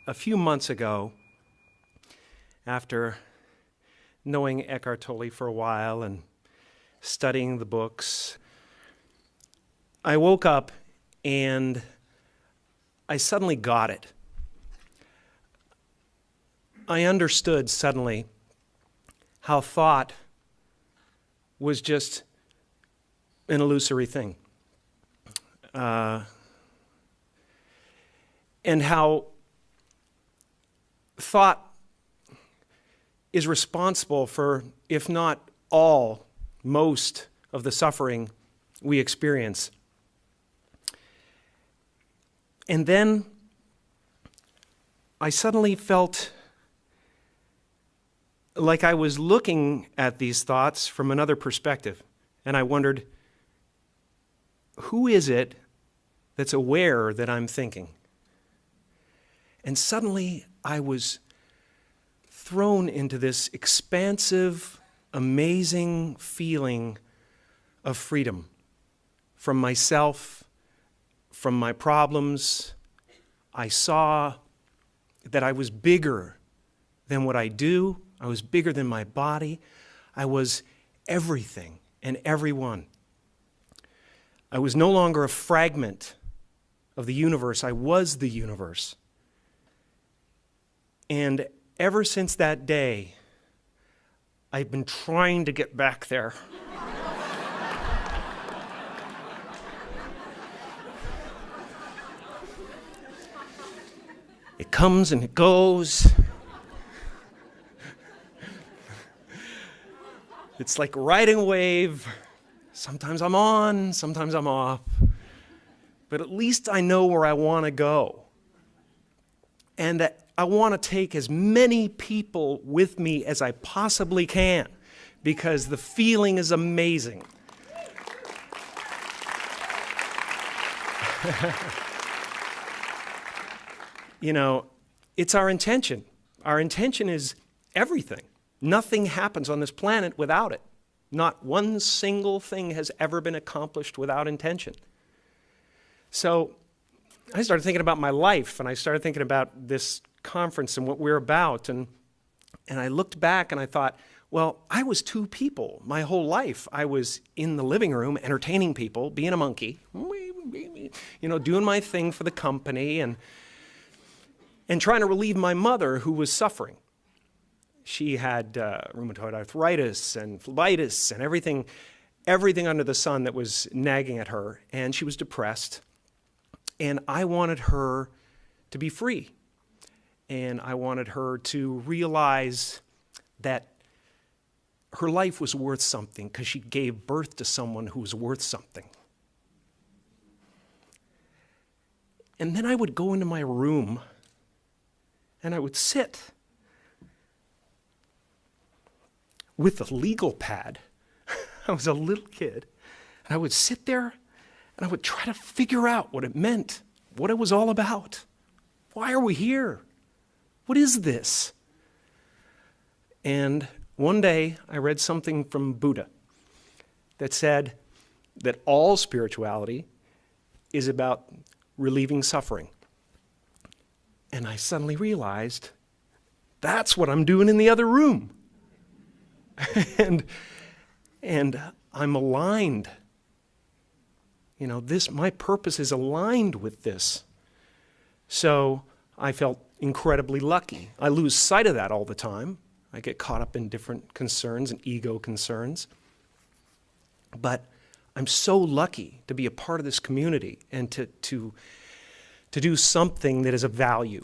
a few months ago, after knowing Eckhart Tolle for a while and studying the books, I woke up and I suddenly got it. I understood suddenly how thought was just an illusory thing. And how thought is responsible for, if not all, most of the suffering we experience. And then I suddenly felt like I was looking at these thoughts from another perspective. And I wondered, who is it that's aware that I'm thinking? And suddenly I was thrown into this expansive, amazing feeling of freedom from myself, from my problems. I saw that I was bigger than what I do. I was bigger than my body. I was everything and everyone. I was no longer a fragment of the universe. I was the universe. And ever since that day, I've been trying to get back there. It comes and it goes. It's like riding a wave. Sometimes I'm on, sometimes I'm off. But at least I know where I want to go. And that I want to take as many people with me as I possibly can, because the feeling is amazing. You know, it's our intention. Our intention is everything. Nothing happens on this planet without it. Not one single thing has ever been accomplished without intention. So I started thinking about my life, and I started thinking about this conference and what we're about, and I looked back and I thought, well, I was two people my whole life. I was in the living room entertaining people, being a monkey, you know, doing my thing for the company and trying to relieve my mother, who was suffering. She had rheumatoid arthritis and phlebitis and everything under the sun that was nagging at her, and she was depressed. And I wanted her to be free. And I wanted her to realize that her life was worth something because she gave birth to someone who was worth something. And then I would go into my room and I would sit with a legal pad. I was a little kid. And I would sit there and I would try to figure out what it meant, what it was all about. Why are we here? What is this? And one day I read something from Buddha that said that all spirituality is about relieving suffering. And I suddenly realized that's what I'm doing in the other room. and I'm aligned. You know, my purpose is aligned with this. So I felt incredibly lucky. I lose sight of that all the time. I get caught up in different concerns and ego concerns. But I'm so lucky to be a part of this community and to do something that is of value.